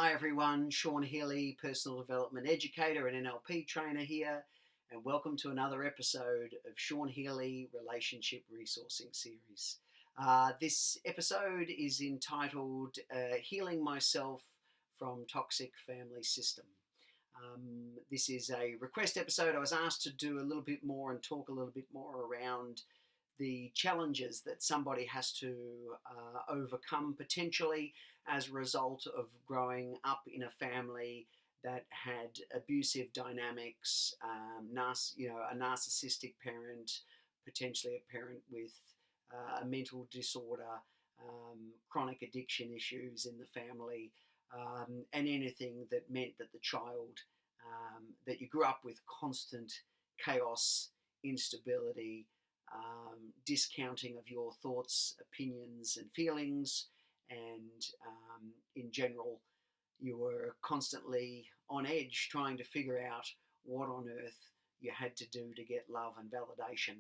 Hi everyone, Sean Healy, personal development educator and NLP trainer here, and welcome to another episode of Sean Healy Relationship Resourcing Series. This episode is entitled Healing Myself from Toxic Family System. This is a request episode. I was asked to do a little bit more and talk a little bit more around the challenges that somebody has to overcome potentially as a result of growing up in a family that had abusive dynamics, a narcissistic parent, potentially a parent with a mental disorder, chronic addiction issues in the family, and anything that meant that the child, that you grew up with constant chaos, instability, discounting of your thoughts, opinions, and feelings, and in general, you were constantly on edge trying to figure out what on earth you had to do to get love and validation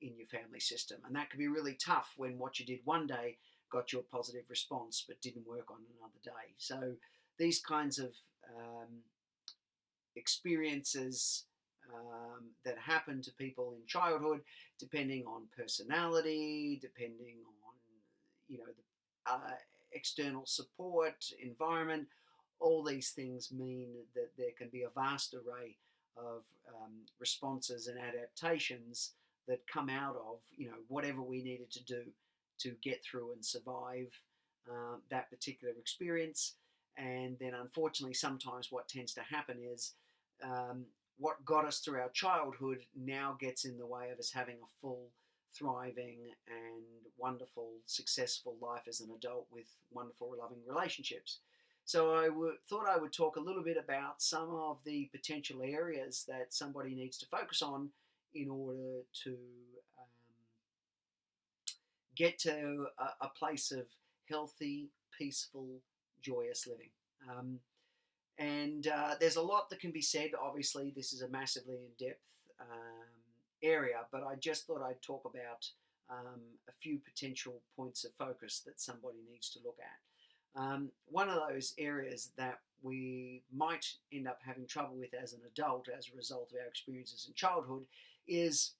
in your family system. And that can be really tough when what you did one day got you a positive response but didn't work on another day. So these kinds of experiences that happen to people in childhood, depending on personality, depending on the external support, environment, all these things mean that there can be a vast array of responses and adaptations that come out of whatever we needed to do to get through and survive that particular experience. And then unfortunately sometimes what tends to happen is what got us through our childhood now gets in the way of us having a full, thriving and wonderful, successful life as an adult with wonderful, loving relationships. So I thought I would talk a little bit about some of the potential areas that somebody needs to focus on in order to get to a place of healthy, peaceful, joyous living. And there's a lot that can be said. Obviously, this is a massively in-depth area, but I just thought I'd talk about a few potential points of focus that somebody needs to look at. One of those areas that we might end up having trouble with as an adult as a result of our experiences in childhood is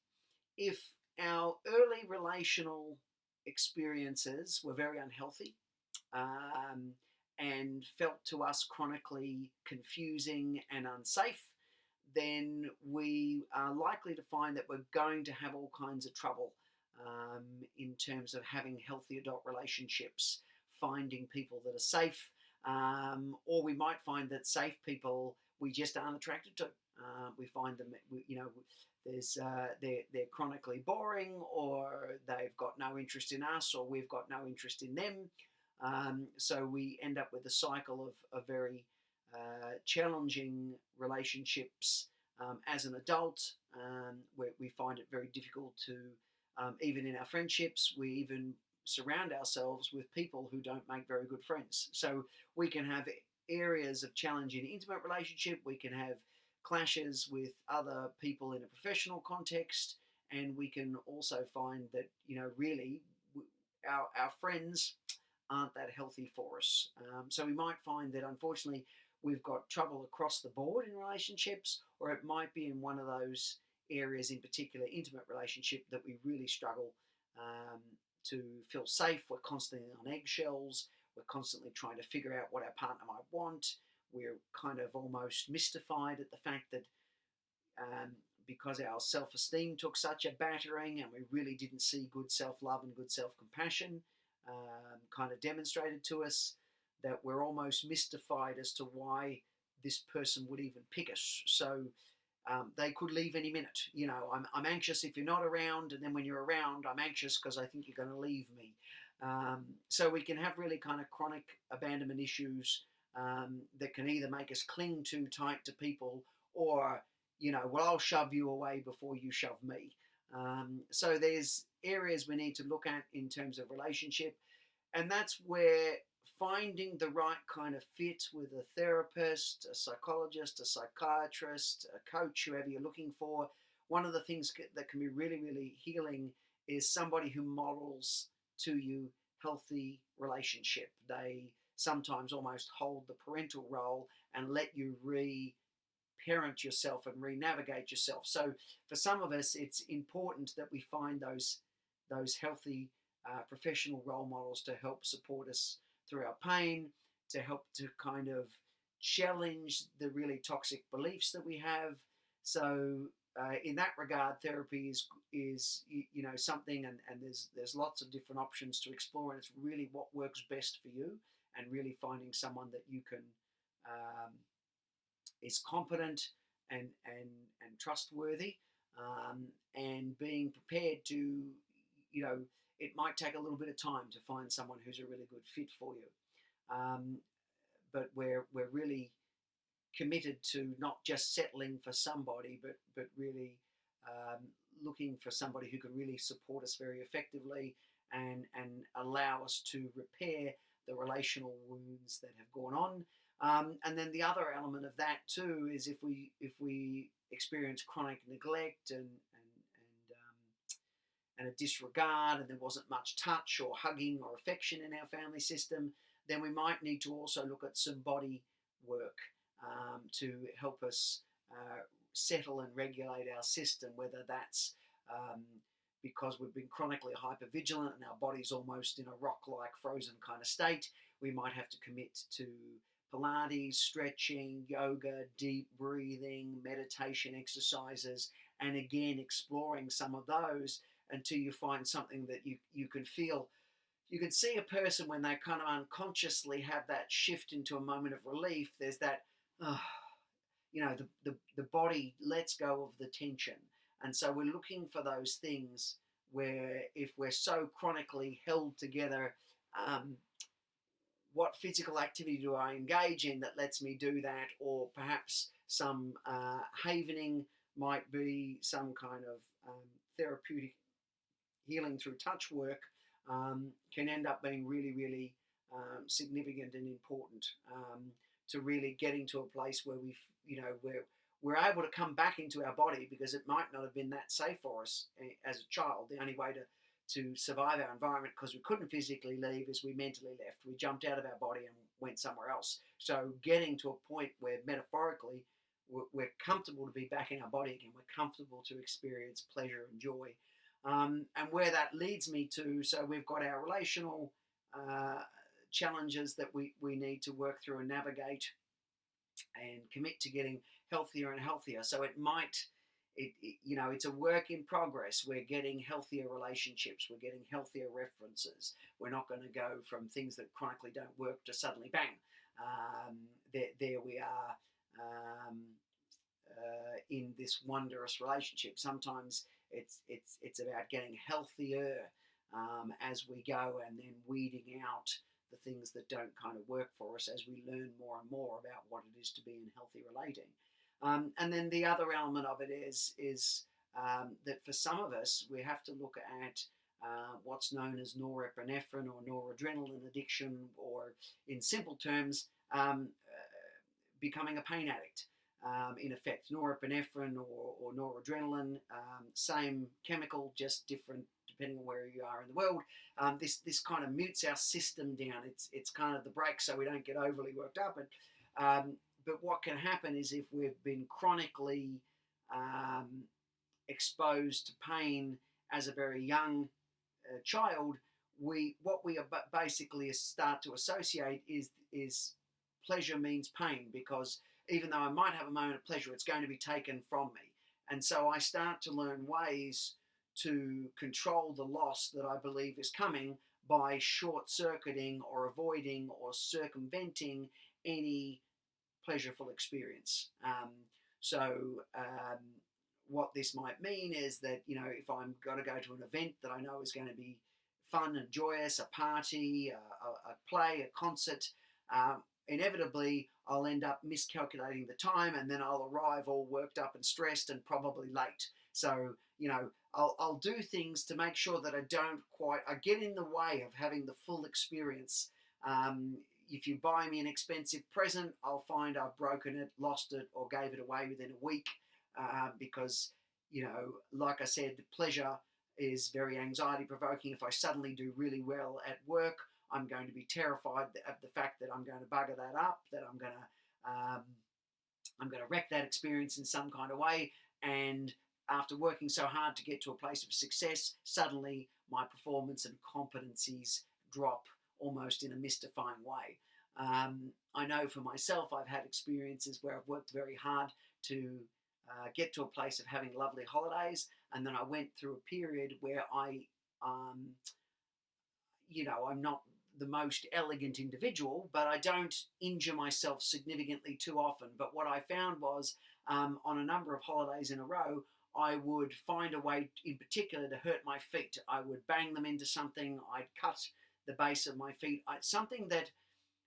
if our early relational experiences were very unhealthy, and felt to us chronically confusing and unsafe, then we are likely to find that we're going to have all kinds of trouble in terms of having healthy adult relationships, finding people that are safe, or we might find that safe people we just aren't attracted to. We find them, they're chronically boring, or they've got no interest in us, or we've got no interest in them. So we end up with a cycle of very challenging relationships as an adult, where we find it very difficult to, even in our friendships, we even surround ourselves with people who don't make very good friends. So we can have areas of challenge in intimate relationship, we can have clashes with other people in a professional context, and we can also find that, really our friends aren't that healthy for us. So we might find that unfortunately we've got trouble across the board in relationships, or it might be in one of those areas in particular, intimate relationship, that we really struggle to feel safe. We're constantly on eggshells. We're constantly trying to figure out what our partner might want. We're kind of almost mystified at the fact that because our self-esteem took such a battering and we really didn't see good self-love and good self-compassion kind of demonstrated to us, that we're almost mystified as to why this person would even pick us. So they could leave any minute. I'm anxious if you're not around, and then when you're around, I'm anxious because I think you're going to leave me. So we can have really kind of chronic abandonment issues that can either make us cling too tight to people, or, I'll shove you away before you shove me. So there's areas we need to look at in terms of relationship, and that's where finding the right kind of fit with a therapist, a psychologist, a psychiatrist, a coach, whoever you're looking for. One of the things that can be really, really healing is somebody who models to you healthy relationship. They sometimes almost hold the parental role and let you parent yourself and re-navigate yourself. So for some of us, it's important that we find those healthy professional role models to help support us through our pain, to help to kind of challenge the really toxic beliefs that we have. So in that regard, therapy is something, and there's lots of different options to explore, and it's really what works best for you, and really finding someone that you can is competent and trustworthy, and being prepared to, it might take a little bit of time to find someone who's a really good fit for you. But we're really committed to not just settling for somebody, but really looking for somebody who can really support us very effectively and allow us to repair the relational wounds that have gone on. And then the other element of that too is if we experience chronic neglect and a disregard, and there wasn't much touch or hugging or affection in our family system, then we might need to also look at some body work to help us settle and regulate our system, whether that's because we've been chronically hypervigilant and our body's almost in a rock-like frozen kind of state. We might have to commit to Pilates, stretching, yoga, deep breathing, meditation exercises, and again exploring some of those until you find something that you can feel. You can see a person when they kind of unconsciously have that shift into a moment of relief. There's that, the body lets go of the tension. And so we're looking for those things where if we're so chronically held together, what physical activity do I engage in that lets me do that? Or perhaps some havening might be some kind of therapeutic healing through touch work, can end up being really, really significant and important to really getting to a place where we're able to come back into our body, because it might not have been that safe for us as a child. The only way to survive our environment, because we couldn't physically leave, is we mentally left. We jumped out of our body and went somewhere else. So getting to a point where metaphorically we're comfortable to be back in our body again, we're comfortable to experience pleasure and joy. And where that leads me to, so we've got our relational challenges that we need to work through and navigate and commit to getting healthier and healthier. So it's a work in progress. We're getting healthier relationships. We're getting healthier references. We're not going to go from things that chronically don't work to suddenly bang. There we are in this wondrous relationship. Sometimes it's about getting healthier as we go, and then weeding out the things that don't kind of work for us as we learn more and more about what it is to be in healthy relating. And then the other element of it is that for some of us, we have to look at what's known as norepinephrine or noradrenaline addiction, or in simple terms, becoming a pain addict. In effect, norepinephrine or noradrenaline, same chemical, just different depending on where you are in the world. This kind of mutes our system down. It's kind of the brakes so we don't get overly worked up. But what can happen is if we've been chronically exposed to pain as a very young child, what we basically start to associate is pleasure means pain, because even though I might have a moment of pleasure, it's going to be taken from me. And so I start to learn ways to control the loss that I believe is coming by short-circuiting or avoiding or circumventing any pleasureful experience. What this might mean is that, if I'm going to go to an event that I know is going to be fun and joyous, a party, a play, a concert, inevitably I'll end up miscalculating the time, and then I'll arrive all worked up and stressed and probably late. So, I'll do things to make sure that I get in the way of having the full experience. If you buy me an expensive present, I'll find I've broken it, lost it, or gave it away within a week, because, like I said, pleasure is very anxiety provoking. If I suddenly do really well at work, I'm going to be terrified of the fact that I'm going to bugger that up, that I'm going to wreck that experience in some kind of way. And after working so hard to get to a place of success, suddenly my performance and competencies drop almost in a mystifying way. I know for myself, I've had experiences where I've worked very hard to get to a place of having lovely holidays, and then I went through a period where um, I'm not the most elegant individual, but I don't injure myself significantly too often. But what I found was on a number of holidays in a row, I would find a way in particular to hurt my feet. I would bang them into something, I'd cut the base of my feet, something that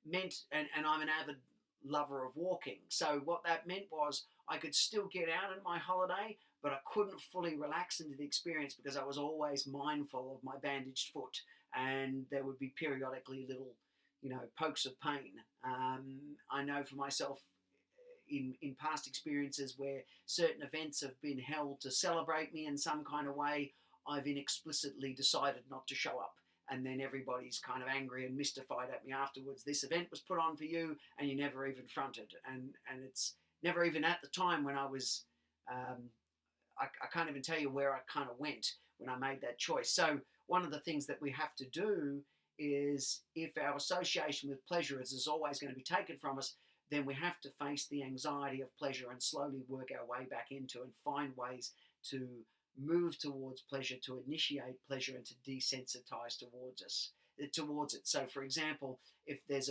meant, and I'm an avid lover of walking. So what that meant was I could still get out on my holiday, but I couldn't fully relax into the experience because I was always mindful of my bandaged foot, and there would be periodically little, pokes of pain. I know for myself in past experiences where certain events have been held to celebrate me in some kind of way, I've inexplicitly decided not to show up. And then everybody's kind of angry and mystified at me afterwards. This event was put on for you, and you never even fronted. And it's never even at the time when I was, I can't even tell you where I kind of went when I made that choice. So one of the things that we have to do is, if our association with pleasure is always going to be taken from us, then we have to face the anxiety of pleasure and slowly work our way back into and find ways to move towards pleasure, to initiate pleasure, and to desensitize towards it. So for example, if there's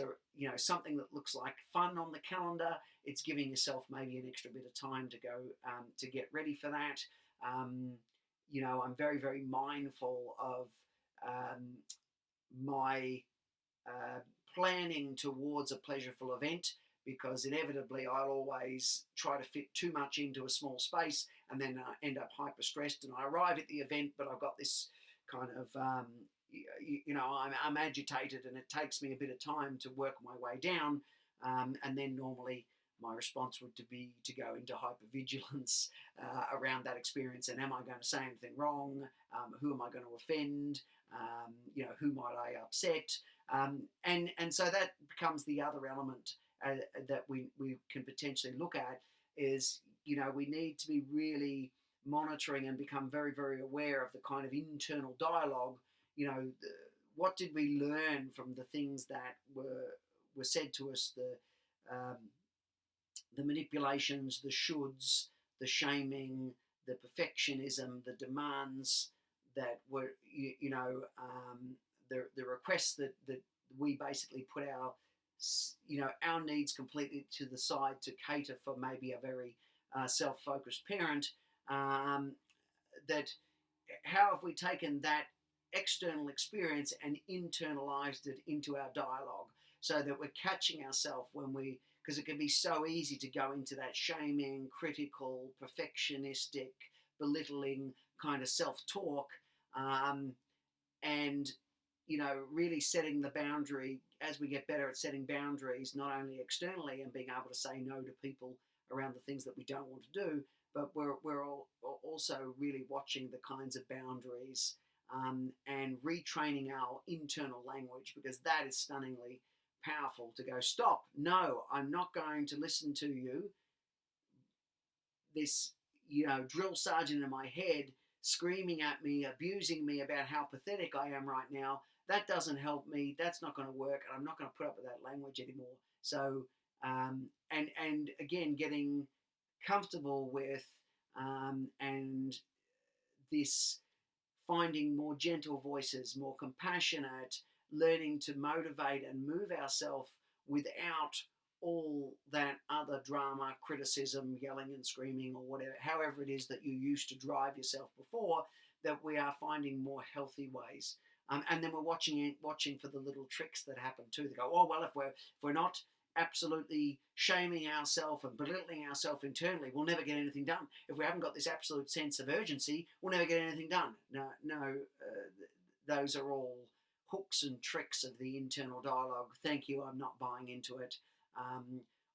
something that looks like fun on the calendar, it's giving yourself maybe an extra bit of time to go to get ready for that. I'm very, very mindful of my planning towards a pleasureful event, because inevitably I'll always try to fit too much into a small space, and then I end up hyper stressed, and I arrive at the event, but I've got this kind of, I'm agitated, and it takes me a bit of time to work my way down, and then normally my response would be to go into hypervigilance around that experience. And am I going to say anything wrong? Who am I going to offend? Who might I upset? And so that becomes the other element that we can potentially look at is, we need to be really monitoring and become very, very aware of the kind of internal dialogue. What did we learn from the things that were said to us, the manipulations, the shoulds, the shaming, the perfectionism, the demands that were, the requests that we basically put our needs completely to the side to cater for maybe a very self-focused parent. That how have we taken that external experience and internalized it into our dialogue, so that we're catching ourselves because it can be so easy to go into that shaming, critical, perfectionistic, belittling kind of self-talk, and really setting the boundary as we get better at setting boundaries, not only externally and being able to say no to people around the things that we don't want to do, but we're also really watching the kinds of boundaries and retraining our internal language, because that is stunningly powerful. To go, stop, no, I'm not going to listen to you. This, drill sergeant in my head screaming at me, abusing me about how pathetic I am right now, that doesn't help me. That's not going to work, and I'm not going to put up with that language anymore. So, and again, getting comfortable with and this finding more gentle voices, more compassionate, learning to motivate and move ourselves without all that other drama, criticism, yelling and screaming, or whatever, however it is that you used to drive yourself before, that we are finding more healthy ways. And then we're watching for the little tricks that happen too. They go, oh, well, if we're not absolutely shaming ourselves and belittling ourselves internally, we'll never get anything done. If we haven't got this absolute sense of urgency, we'll never get anything done. No, those are all hooks and tricks of the internal dialogue. Thank you, I'm not buying into it.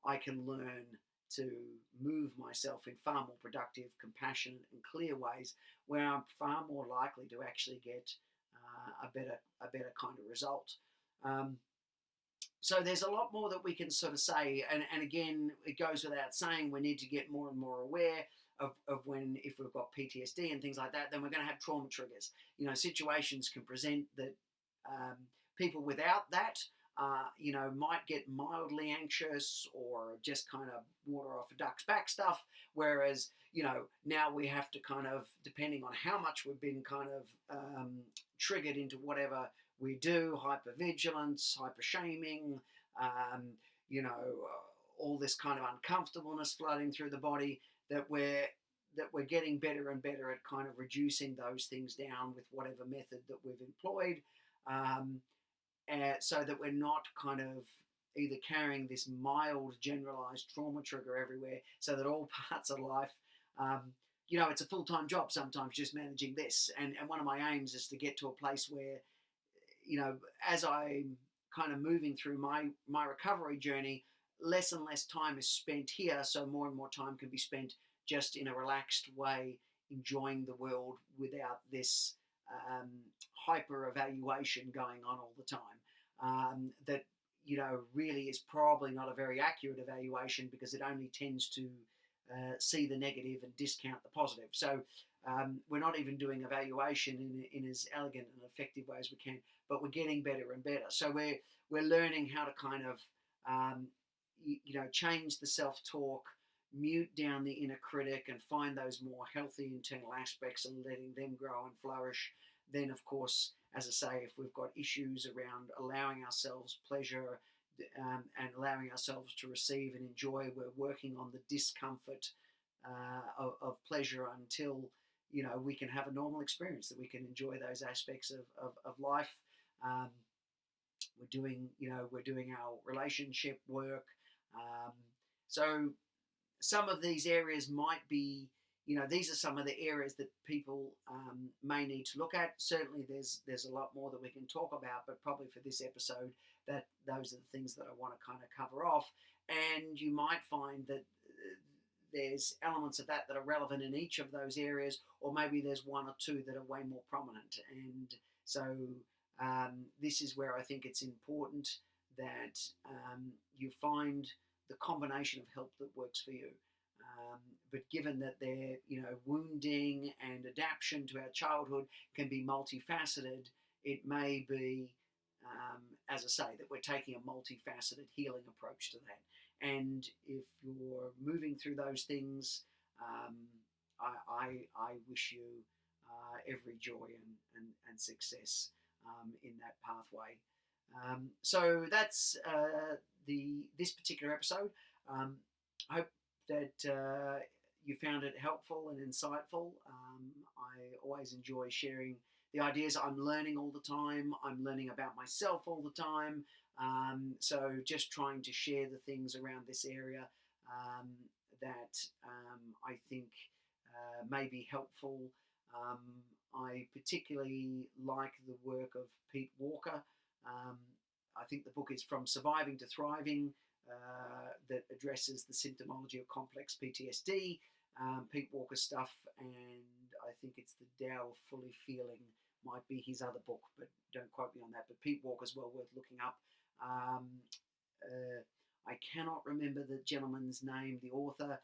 I can learn to move myself in far more productive, compassionate and clear ways, where I'm far more likely to actually get a better kind of result. Um, so there's a lot more that we can sort of say, and again, it goes without saying, we need to get more and more aware of when, if we've got PTSD and things like that, then we're going to have trauma triggers. Situations can present that um, people without that, might get mildly anxious or just kind of water off a duck's back stuff, whereas, now we have to kind of, depending on how much we've been kind of triggered into whatever we do, hypervigilance, hypershaming, um, all this kind of uncomfortableness flooding through the body, that we're getting better and better at kind of reducing those things down with whatever method that we've employed, so that we're not kind of either carrying this mild generalized trauma trigger everywhere, so that all parts of life, it's a full-time job sometimes just managing this. And one of my aims is to get to a place where, as I'm kind of moving through my recovery journey, less and less time is spent here, so more and more time can be spent just in a relaxed way, enjoying the world without this hyper evaluation going on all the time. That really is probably not a very accurate evaluation, because it only tends to see the negative and discount the positive. So we're not even doing evaluation in as elegant and effective way as we can, but we're getting better and better. So we're learning how to kind of change the self-talk, mute down the inner critic, and find those more healthy internal aspects and letting them grow and flourish. Then, of course, as I say, if we've got issues around allowing ourselves pleasure, and allowing ourselves to receive and enjoy, we're working on the discomfort of pleasure until we can have a normal experience, that we can enjoy those aspects of life. We're doing our relationship work. So some of these areas might be, these are some of the areas that people may need to look at. Certainly there's a lot more that we can talk about, but probably for this episode, that those are the things that I want to kind of cover off. And you might find that there's elements of that are relevant in each of those areas, or maybe there's one or two that are way more prominent. And so this is where I think it's important that you find the combination of help that works for you. But given that their wounding and adaptation to our childhood can be multifaceted, it may be, as I say, that we're taking a multifaceted healing approach to that. And if you're moving through those things, I wish you every joy and success in that pathway. So that's this particular episode. I hope that you found it helpful and insightful. I always enjoy sharing the ideas. I'm learning all the time. I'm learning about myself all the time. So just trying to share the things around this area that I think may be helpful. I particularly like the work of Pete Walker. I think the book is From Surviving to Thriving, that addresses the symptomology of complex PTSD. Pete Walker's stuff, and I think it's The Tao of Fully Feeling might be his other book, but don't quote me on that. But Pete Walker's well worth looking up. I cannot remember the gentleman's name, the author,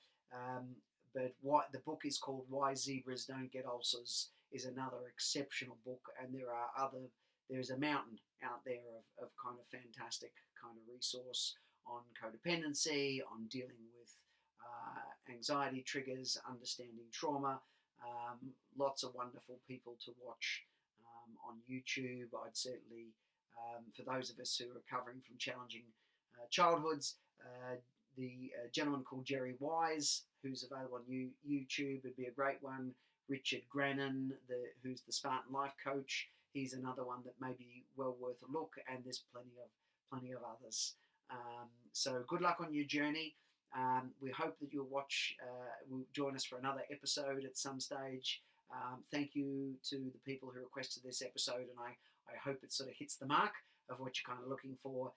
but what the book is called Why Zebras Don't Get Ulcers is another exceptional book, and there's a mountain out there of kind of fantastic kind of resource on codependency, on dealing with anxiety triggers, understanding trauma. Lots of wonderful people to watch on YouTube. I'd certainly, for those of us who are recovering from challenging childhoods, the gentleman called Jerry Wise, who's available on YouTube, would be a great one. Richard Grannon, who's the Spartan Life Coach, he's another one that may be well worth a look, and there's plenty of others. So good luck on your journey. We hope that you'll join us for another episode at some stage. Thank you to the people who requested this episode, and I hope it sort of hits the mark of what you're kind of looking for.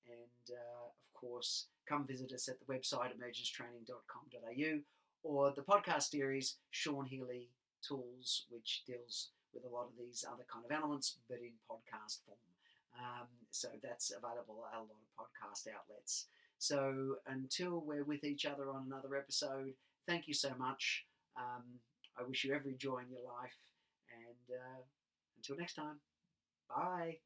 Of course, come visit us at the website emergencetraining.com.au, or the podcast series Sean Healy Tools, which deals with a lot of these other kind of elements, but in podcast form. So that's available at a lot of podcast outlets. So until we're with each other on another episode, thank you so much. I wish you every joy in your life. And until next time, bye.